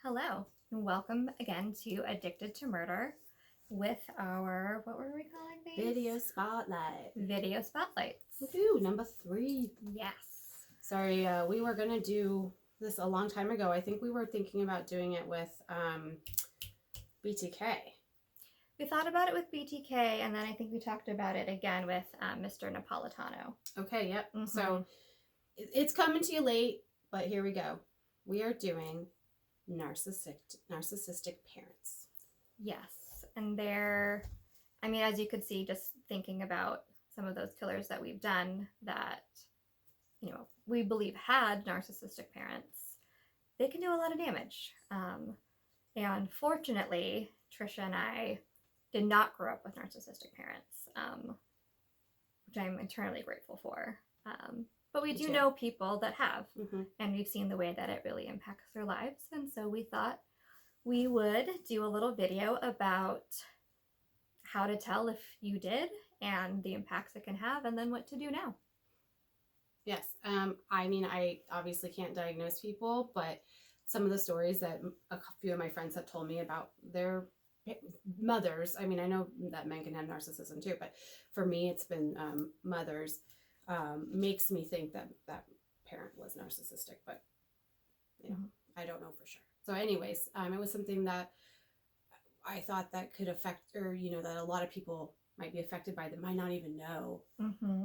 Hello, and welcome again to Addicted to Murder with our, what were we calling these? Video spotlight. Video spotlights. Woohoo, number 3. Yes. Sorry, we were going to do this a long time ago. I think we were thinking about doing it with BTK. We thought about it with BTK, and then I think we talked about it again with Mr. Napolitano. Okay, yep. Mm-hmm. So it's coming to you late, but here we go. We are doing narcissistic parents. Yes, and as you could see, just thinking about some of those killers that we've done that, we believe had narcissistic parents, they can do a lot of damage. And fortunately, Trisha and I did not grow up with narcissistic parents, which I'm eternally grateful for. But we do know people that have, and we've seen the way that it really impacts their lives. And so we thought we would do a little video about how to tell if you did and the impacts it can have, and then what to do now. Yes. I obviously can't diagnose people, but some of the stories that a few of my friends have told me about their mothers, I know that men can have narcissism too, but for me it's been mothers, makes me think that that parent was narcissistic, but I don't know for sure. So anyways, it was something that I thought that could affect, or that a lot of people might be affected by, that might not even know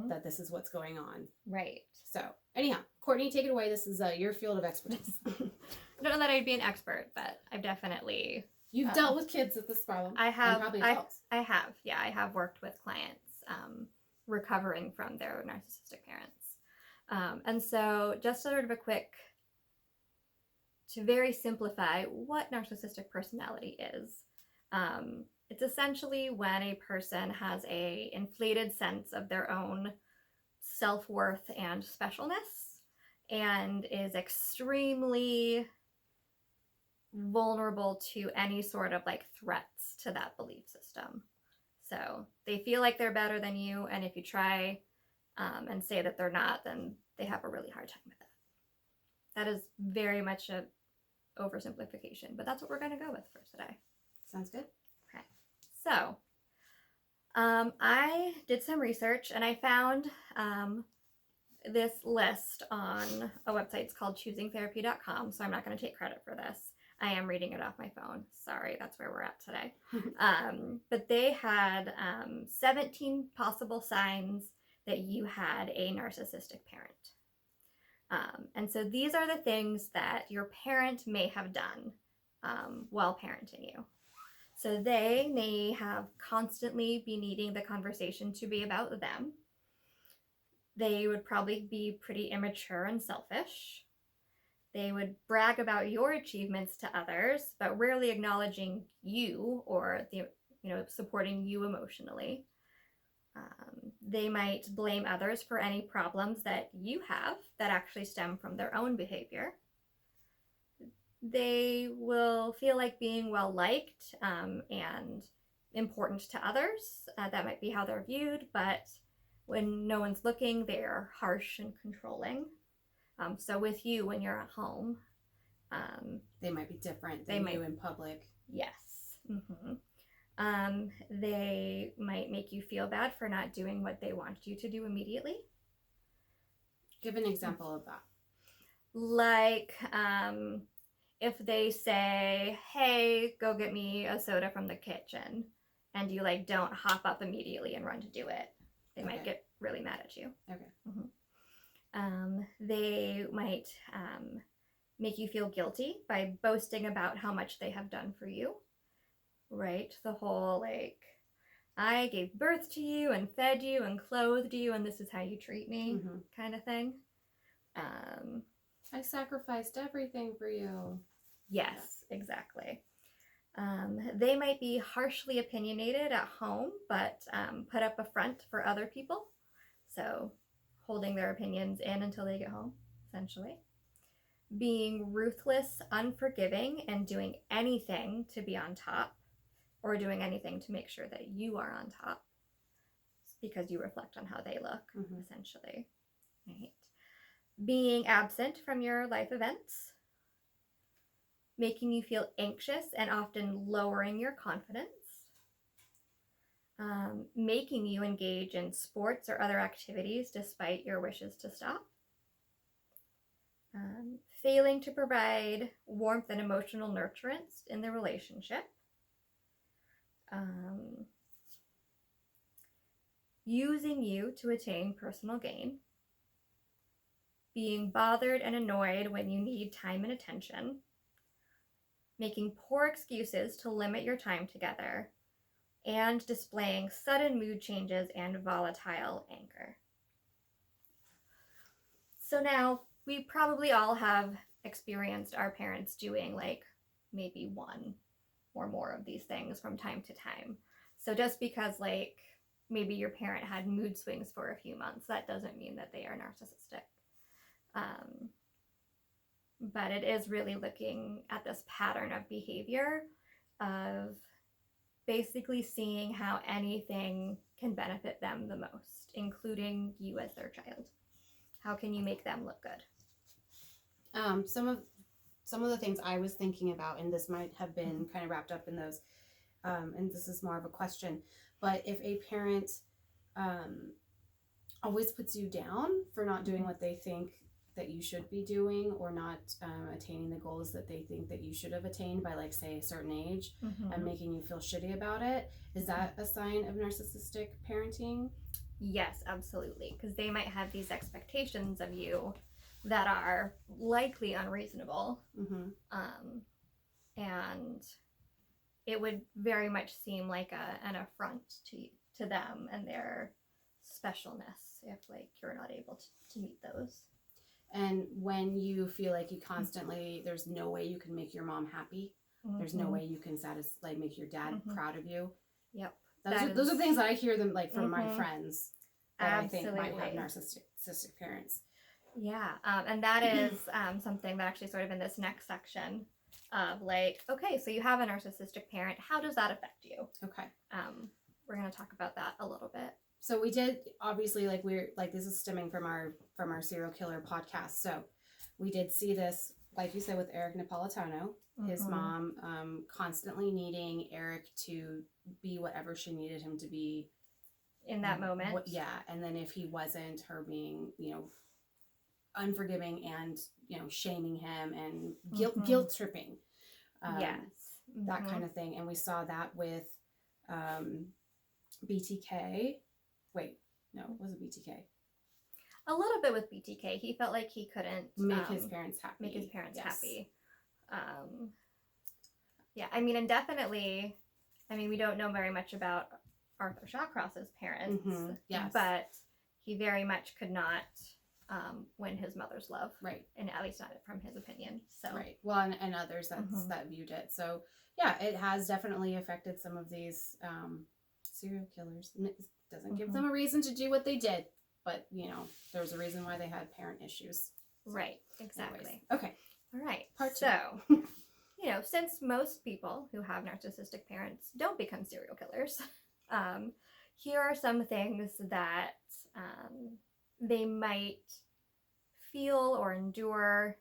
that this is what's going on. Right. So anyhow, Cortney, take it away. This is your field of expertise. I don't know that I'd be an expert, but I've definitely... You've dealt with kids with this problem. I have. And probably adults. I have. Yeah, I have worked with clients recovering from their narcissistic parents. And so just sort of a quick, to very simplify what narcissistic personality is. It's essentially when a person has a inflated sense of their own self-worth and specialness, and is extremely vulnerable to any sort of threats to that belief system. So they feel like they're better than you, and if you try and say that they're not, then they have a really hard time with it. That is very much a oversimplification, but that's what we're going to go with for today. Sounds good. Okay. So I did some research, and I found this list on a website. It's called choosingtherapy.com, so I'm not going to take credit for this. I am reading it off my phone. Sorry, that's where we're at today. But they had 17 possible signs that you had a narcissistic parent. And so these are the things that your parent may have done while parenting you. So they may have constantly be needing the conversation to be about them. They would probably be pretty immature and selfish. They would brag about your achievements to others, but rarely acknowledging you or supporting you emotionally. They might blame others for any problems that you have that actually stem from their own behavior. They will feel like being well-liked and important to others. That might be how they're viewed, but when no one's looking, they're harsh and controlling. So with you, when you're at home, they might be different than you in public. Yes. They might make you feel bad for not doing what they want you to do immediately. Give an example of that. Like, if they say, hey, go get me a soda from the kitchen, and you don't hop up immediately and run to do it, they might get really mad at you. Okay. They might make you feel guilty by boasting about how much they have done for you, right? The whole I gave birth to you and fed you and clothed you, and this is how you treat me kind of thing. I sacrificed everything for you. Yes, exactly. They might be harshly opinionated at home, but put up a front for other people. So holding their opinions in until they get home, essentially. Being ruthless, unforgiving, and doing anything to be on top, or doing anything to make sure that you are on top, because you reflect on how they look, essentially. Right? Being absent from your life events. making you feel anxious and often lowering your confidence, making you engage in sports or other activities despite your wishes to stop, failing to provide warmth and emotional nurturance in the relationship, using you to attain personal gain, being bothered and annoyed when you need time and attention, making poor excuses to limit your time together, and displaying sudden mood changes and volatile anger. So now, we probably all have experienced our parents doing like maybe one or more of these things from time to time. So just because like maybe your parent had mood swings for a few months, that doesn't mean that they are narcissistic. But it is really looking at this pattern of behavior of basically seeing how anything can benefit them the most, including you as their child. How can you make them look good? Some of the things I was thinking about, and this might have been kind of wrapped up in those, and this is more of a question, but if a parent always puts you down for not doing what they think that you should be doing, or not attaining the goals that they think that you should have attained by, like, say, a certain age, and making you feel shitty about it, is that a sign of narcissistic parenting? Yes, absolutely, because they might have these expectations of you that are likely unreasonable, and it would very much seem like an affront to them and their specialness if like you're not able to meet those. And when you feel like you constantly, there's no way you can make your mom happy, there's no way you can make your dad proud of you. Yep. Those are things that I hear them like from my friends that Absolutely. I think might have narcissistic parents. Yeah, and that is something that actually sort of in this next section of like, okay, so you have a narcissistic parent. How does that affect you? Okay. We're going to talk about that a little bit. So we did, obviously, like, we're like, this is stemming from our serial killer podcast. So we did see this, like you said, with Eric Napolitano, his mom constantly needing Eric to be whatever she needed him to be in that moment. And then if he wasn't, her being, unforgiving and, shaming him and guilt tripping. Yes. That kind of thing. And we saw that with BTK. Wait, no, it wasn't BTK. A little bit with BTK. He felt like he couldn't make his parents happy. Happy. Yeah, I mean, and definitely, we don't know very much about Arthur Shawcross's parents. Yes. But he very much could not win his mother's love. Right. And at least not from his opinion. So. Right. Well, and others that viewed it. So, yeah, it has definitely affected some of these serial killers. And it doesn't give them a reason to do what they did. But, there's a reason why they had parent issues. So, right. Exactly. Anyways. Okay. All right. Part two. So, since most people who have narcissistic parents don't become serial killers, here are some things that they might feel or endure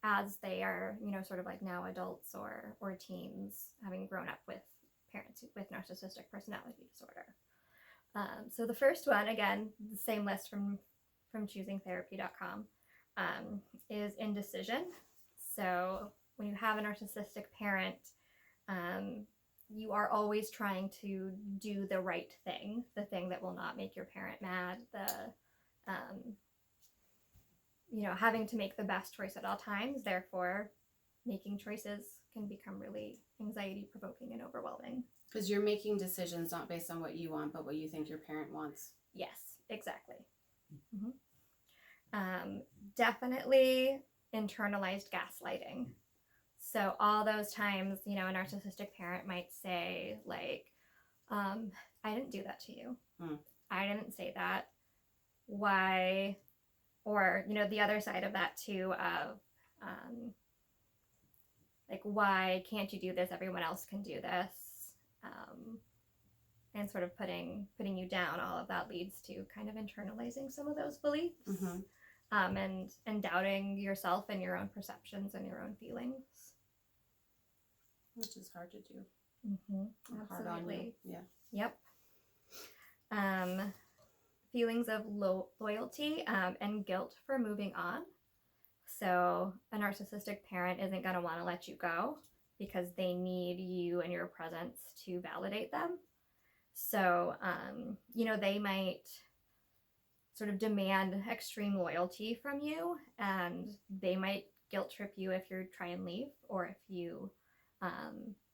as they are, sort of like now adults or teens, having grown up with parents with narcissistic personality disorder. So the first one, again, the same list from choosingtherapy.com, is indecision. So when you have a narcissistic parent, you are always trying to do the right thing, the thing that will not make your parent mad, having to make the best choice at all times. Therefore, making choices can become really anxiety provoking and overwhelming. Because you're making decisions not based on what you want, but what you think your parent wants. Yes, exactly. Definitely internalized gaslighting. So all those times, a narcissistic parent might say, like, I didn't do that to you. I didn't say that. Why? Or, the other side of that too of, like, why can't you do this? Everyone else can do this. And sort of putting you down. All of that leads to kind of internalizing some of those beliefs. and doubting yourself and your own perceptions and your own feelings. Which is hard to do. Mm-hmm. Hard on you. Absolutely. Yep. Feelings of loyalty and guilt for moving on. So a narcissistic parent isn't going to want to let you go because they need you and your presence to validate them. So, they might sort of demand extreme loyalty from you, and they might guilt trip you if you try and leave, or if you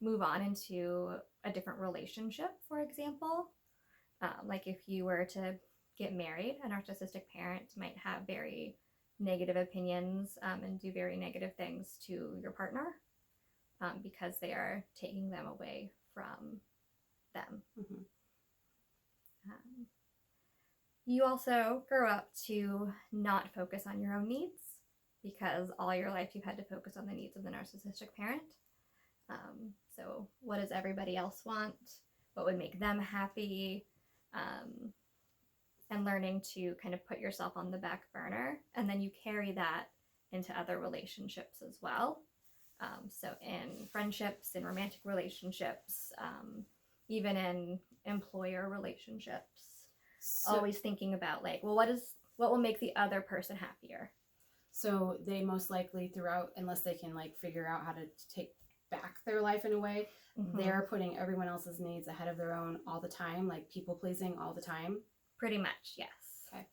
move on into a different relationship, for example. Like if you were to get married, a narcissistic parent might have very negative opinions and do very negative things to your partner because they are taking them away from them. Mm-hmm. You also grow up to not focus on your own needs because all your life you've had to focus on the needs of the narcissistic parent. So what does everybody else want? What would make them happy? And learning to kind of put yourself on the back burner. And then you carry that into other relationships as well. So in friendships, in romantic relationships, even in employer relationships, always thinking about like, well, what will make the other person happier? So they most likely throughout, unless they can like figure out how to take back their life in a way, they're putting everyone else's needs ahead of their own all the time, like people pleasing all the time. Pretty much, yes. Okay.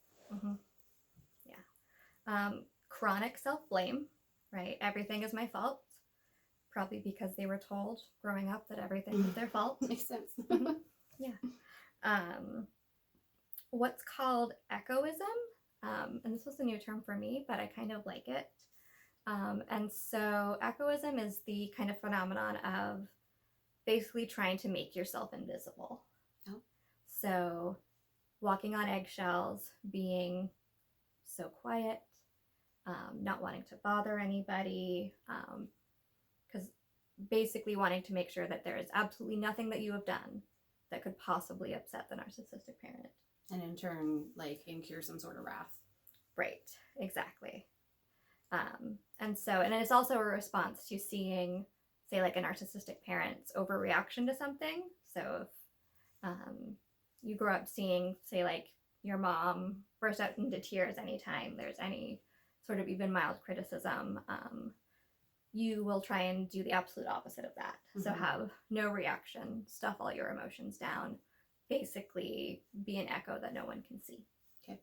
Yeah. Chronic self-blame, right? Everything is my fault. Probably because they were told growing up that everything was their fault. Makes sense. Yeah. What's called egoism, and this was a new term for me, but I kind of like it. And so egoism is the kind of phenomenon of basically trying to make yourself invisible. Oh. So walking on eggshells, being so quiet, not wanting to bother anybody, because basically wanting to make sure that there is absolutely nothing that you have done that could possibly upset the narcissistic parent. And in turn, like, incur some sort of wrath. Right, exactly. And it's also a response to seeing, say, like a narcissistic parent's overreaction to something. So if you grow up seeing, say, like your mom burst out into tears anytime there's any sort of even mild criticism, you will try and do the absolute opposite of that. So have no reaction, stuff all your emotions down, basically be an echo that no one can see. Okay.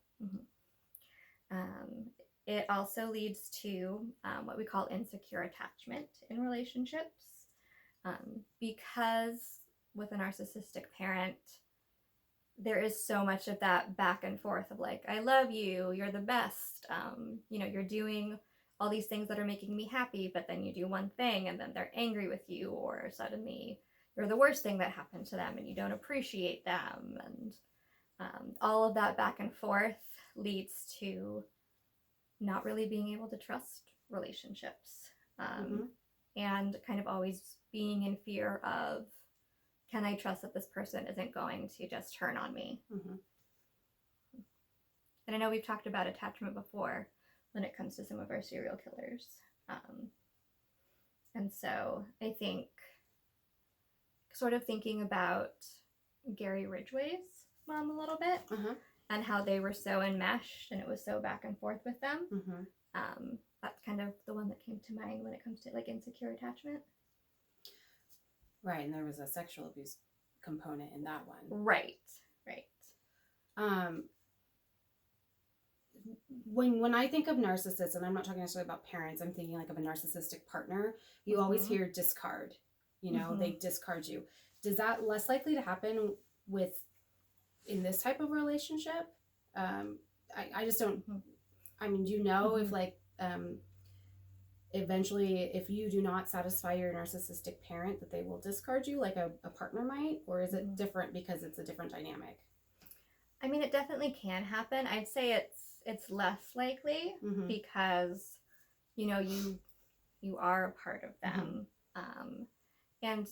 It also leads to what we call insecure attachment in relationships, because with a narcissistic parent, there is so much of that back and forth of like, I love you, you're the best, you're doing all these things that are making me happy, but then you do one thing and then they're angry with you, or suddenly you're the worst thing that happened to them and you don't appreciate them. And all of that back and forth leads to not really being able to trust relationships, and kind of always being in fear of, can I trust that this person isn't going to just turn on me? And I know we've talked about attachment before when it comes to some of our serial killers. And so I think sort of thinking about Gary Ridgway's mom a little bit, and how they were so enmeshed and it was so back and forth with them. That's kind of the one that came to mind when it comes to like insecure attachment. Right, and there was a sexual abuse component in that one. Right. When I think of narcissists, and I'm not talking necessarily about parents, I'm thinking like of a narcissistic partner, you always hear discard. They discard you. Does that less likely to happen in this type of relationship? I just don't, I mean, do you know if like, eventually if you do not satisfy your narcissistic parent that they will discard you like a partner might, or is it different because it's a different dynamic? I mean, it definitely can happen. I'd say it's less likely because, you are a part of them. And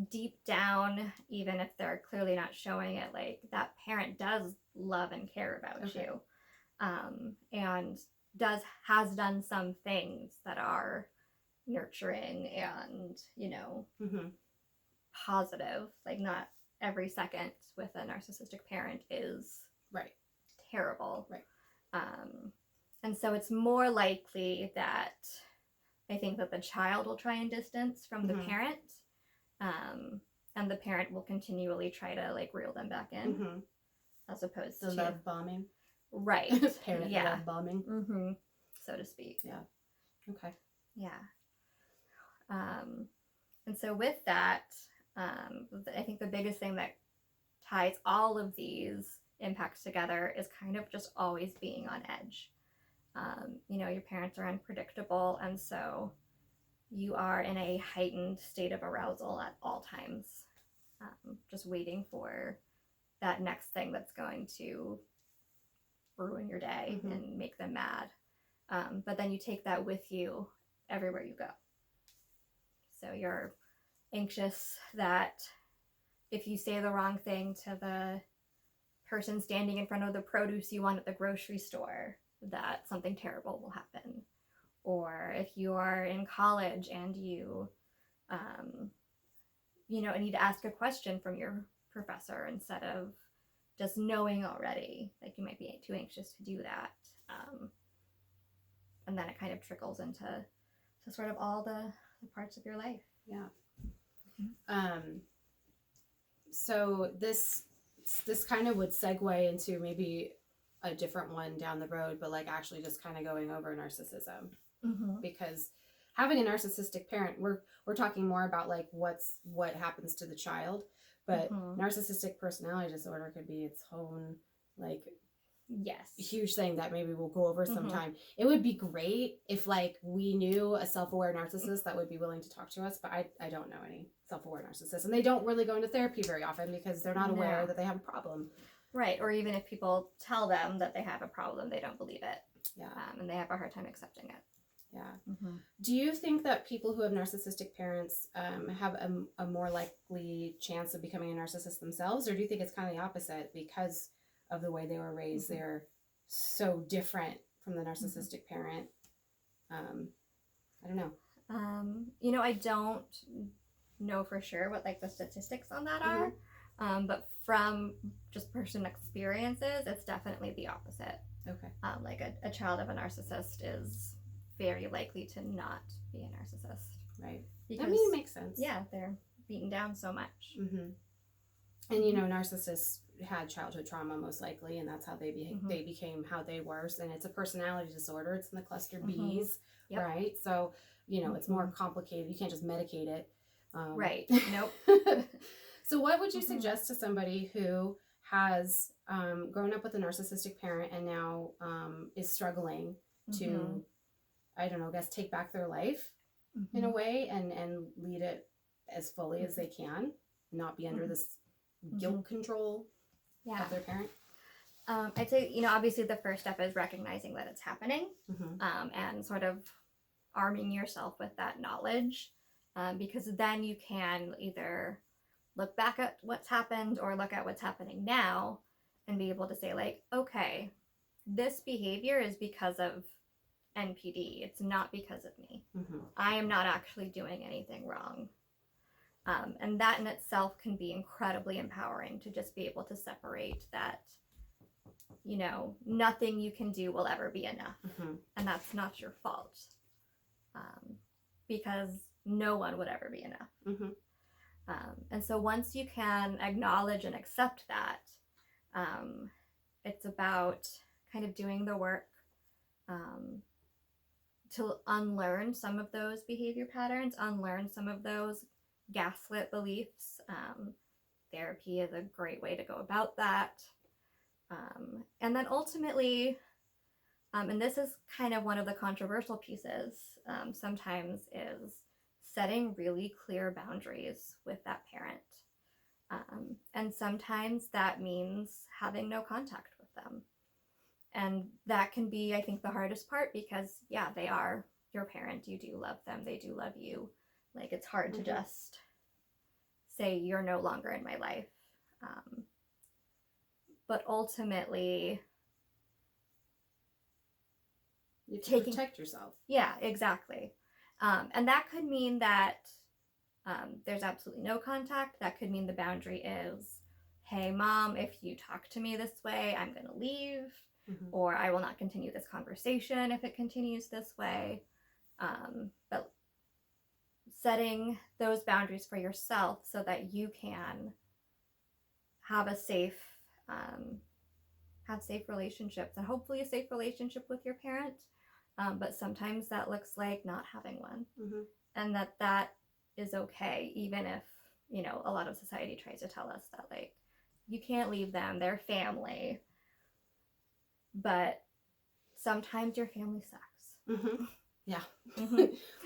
deep down, even if they're clearly not showing it, like that parent does love and care about you. And has done some things that are nurturing and, Mm-hmm. positive. Like, not every second with a narcissistic parent is Right. terrible. Right. And so it's more likely that I think that the child will try and distance from the parent, and the parent will continually try to like reel them back in, as opposed The to love bombing. right Parent love bombing. so to speak. Yeah. Okay. Yeah. And so with that, I think the biggest thing that ties all of these impacts together is kind of just always being on edge. Your parents are unpredictable, and so you are in a heightened state of arousal at all times, just waiting for that next thing that's going to ruin your day and make them mad. But then you take that with you everywhere you go. So you're anxious that if you say the wrong thing to the person standing in front of the produce you want at the grocery store, that something terrible will happen. Or if you are in college and you need to ask a question from your professor instead of just knowing already, like you might be too anxious to do that. And then it kind of trickles into sort of all the parts of your life. Yeah. So this kind of would segue into maybe a different one down the road, but like actually just kind of going over narcissism, because having a narcissistic parent, we're talking more about like what happens to the child, but narcissistic personality disorder could be its own like huge thing that maybe we'll go over sometime. It would be great if like we knew a self-aware narcissist that would be willing to talk to us, but I don't know any self-aware narcissists, and they don't really go into therapy very often because they're not aware that they have a problem. Right. Or even if people tell them that they have a problem, they don't believe it. Yeah. And they have a hard time accepting it. Yeah. Do you think that people who have narcissistic parents have a more likely chance of becoming a narcissist themselves, or do you think it's kind of the opposite because of the way they were raised? They're so different from the narcissistic parent. I don't know. I don't know for sure what like the statistics on that are, but from just personal experiences, it's definitely the opposite. Okay. Like a child of a narcissist is very likely to not be a narcissist. Right. Because, I mean, it makes sense. Yeah, they're beaten down so much. And narcissists had childhood trauma most likely, and that's how they became how they were. And it's a personality disorder. It's in the cluster Bs, right? So it's more complicated. You can't just medicate it. Right. Nope. So what would you suggest to somebody who has grown up with a narcissistic parent and now is struggling to, I don't know, I guess take back their life in a way and lead it as fully as they can, not be under this guilt control of their parent? I'd say, obviously the first step is recognizing that it's happening, and sort of arming yourself with that knowledge, because then you can either look back at what's happened or look at what's happening now and be able to say like, okay, this behavior is because of NPD. It's not because of me. I am not actually doing anything wrong. And that in itself can be incredibly empowering to just be able to separate that, nothing you can do will ever be enough. And that's not your fault. Because no one would ever be enough. And so once you can acknowledge and accept that, it's about kind of doing the work to unlearn some of those behavior patterns, unlearn some of those gaslit beliefs. Therapy is a great way to go about that. And then ultimately, and this is kind of one of the controversial pieces sometimes, is setting really clear boundaries with that parent. And sometimes that means having no contact with them. And that can be, I think, the hardest part because, yeah, they are your parent. You do love them. They do love you. Like, it's hard to just say you're no longer in my life. But ultimately, You have to taking protect yourself. Yeah, exactly. And that could mean that there's absolutely no contact. That could mean the boundary is, hey, mom, if you talk to me this way, I'm going to leave, or I will not continue this conversation if it continues this way. But setting those boundaries for yourself so that you can have a safe, have safe relationships, and hopefully a safe relationship with your parent. But sometimes that looks like not having one, and that is okay, even if, you know, a lot of society tries to tell us that, like, you can't leave them, they're family. But sometimes your family sucks. Yeah.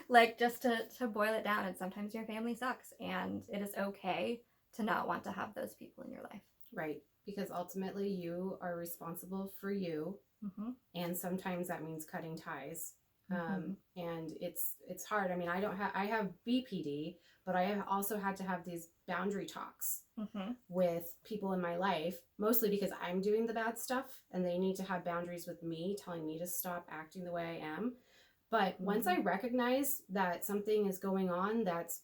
Like, just to boil it down, and sometimes your family sucks, and it is okay to not want to have those people in your life. Right. Because ultimately you are responsible for you. And sometimes that means cutting ties. And it's hard. I mean, I have BPD, but I have also had to have these boundary talks with people in my life, mostly because I'm doing the bad stuff and they need to have boundaries with me, telling me to stop acting the way I am. But once I recognize that something is going on that's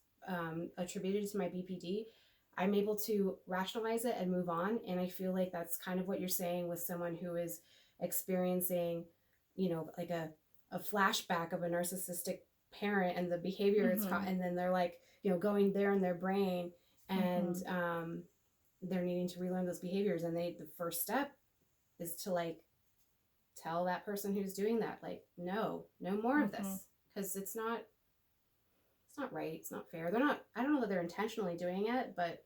attributed to my BPD, I'm able to rationalize it and move on. And I feel like that's kind of what you're saying with someone who is experiencing, you know, like a flashback of a narcissistic parent and the behavior it's and then they're like, you know, going there in their brain and they're needing to relearn those behaviors. And the first step is to, like, tell that person who's doing that, like, no more of this, because it's not right, it's not fair. I don't know that they're intentionally doing it, but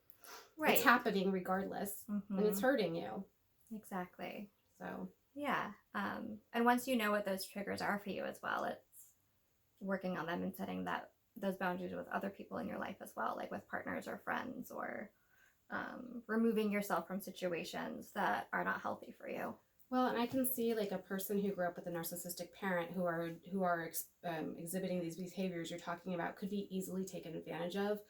it's happening regardless, and it's hurting you. Exactly. So yeah, and once you know what those triggers are for you as well, it's working on them and setting those boundaries with other people in your life as well, like with partners or friends, or removing yourself from situations that are not healthy for you. Well, and I can see, like, a person who grew up with a narcissistic parent who are exhibiting these behaviors you're talking about could be easily taken advantage of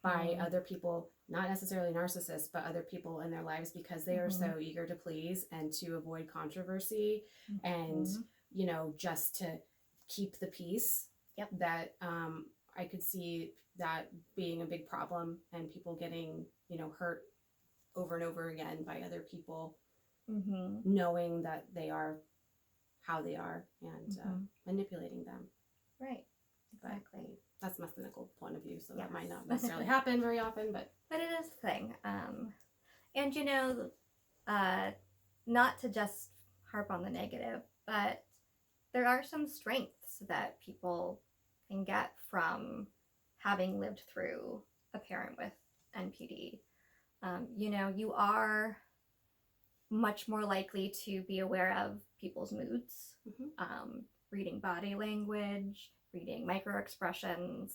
by other people, not necessarily narcissists, but other people in their lives, because they are so eager to please and to avoid controversy and, you know, just to keep the peace. That I could see that being a big problem, and people getting, you know, hurt over and over again by other people. Knowing that they are how they are and manipulating them. Right. Exactly. But that's my cynical point of view, so that might not necessarily happen very often, but it is a thing. And, you know, not to just harp on the negative, but there are some strengths that people can get from having lived through a parent with NPD. You know, you are much more likely to be aware of people's moods, reading body language, reading microexpressions,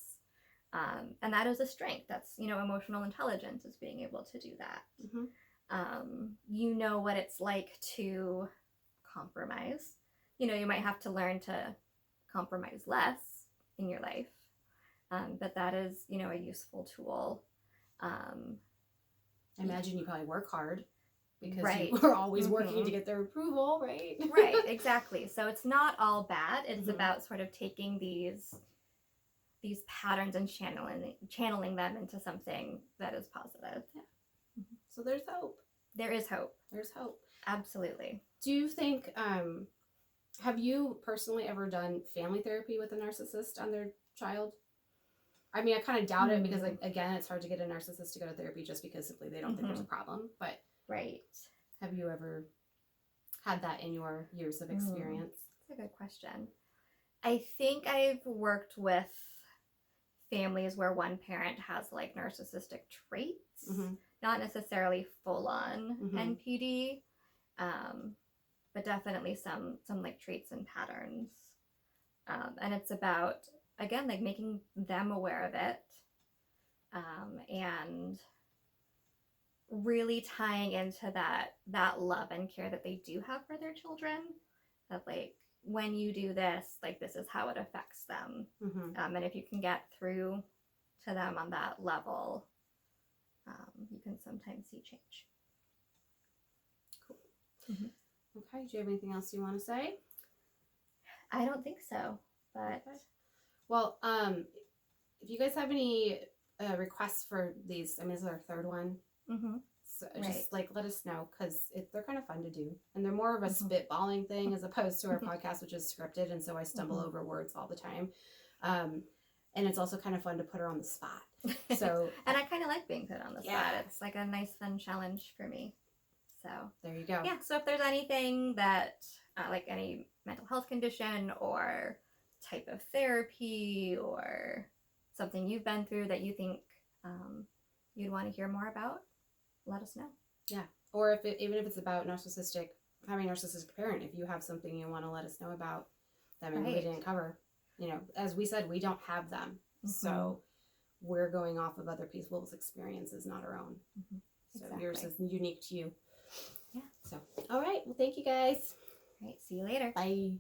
and that is a strength. That's, you know, emotional intelligence, is being able to do that. You know what it's like to compromise. You know, you might have to learn to compromise less in your life, but that is, you know, a useful tool. I imagine you probably work hard, because you were always working to get their approval, right? Right, exactly. So it's not all bad. It's about sort of taking these patterns and channeling them into something that is positive. Yeah. So there's hope. There is hope. There's hope. Absolutely. Do you think, have you personally ever done family therapy with a narcissist on their child? I mean, I kind of doubt it, because, like, again, it's hard to get a narcissist to go to therapy just because simply they don't think there's a problem. But have you ever had that in your years of experience? That's a good question. I think I've worked with families where one parent has, like, narcissistic traits, not necessarily full-on NPD, but definitely some like traits and patterns. And it's about, again, like, making them aware of it, and really tying into that love and care that they do have for their children, that, like, when you do this, like, this is how it affects them. And if you can get through to them on that level, you can sometimes see change. Cool. Okay, do you have anything else you want to say? I don't think so, but Okay. Well, if you guys have any requests for these, I mean, this is our third one. mm-hmm. So Right. just like let us know, because they're kind of fun to do, and they're more of a spitballing thing as opposed to our podcast, which is scripted, and so I stumble over words all the time. And it's also kind of fun to put her on the spot. So and I kind of like being put on the spot. Yeah. It's like a nice fun challenge for me. So there you go. yeah, so if there's anything that like any mental health condition or type of therapy or something you've been through that you think you'd want to hear more about, let us know. Yeah. Or if even if it's about having a narcissistic parent, if you have something you want to let us know about that maybe we didn't cover, you know, as we said, we don't have them. So we're going off of other people's experiences, not our own. So yours is unique to you. Yeah. So, all right. Well, thank you guys. All right. See you later. Bye.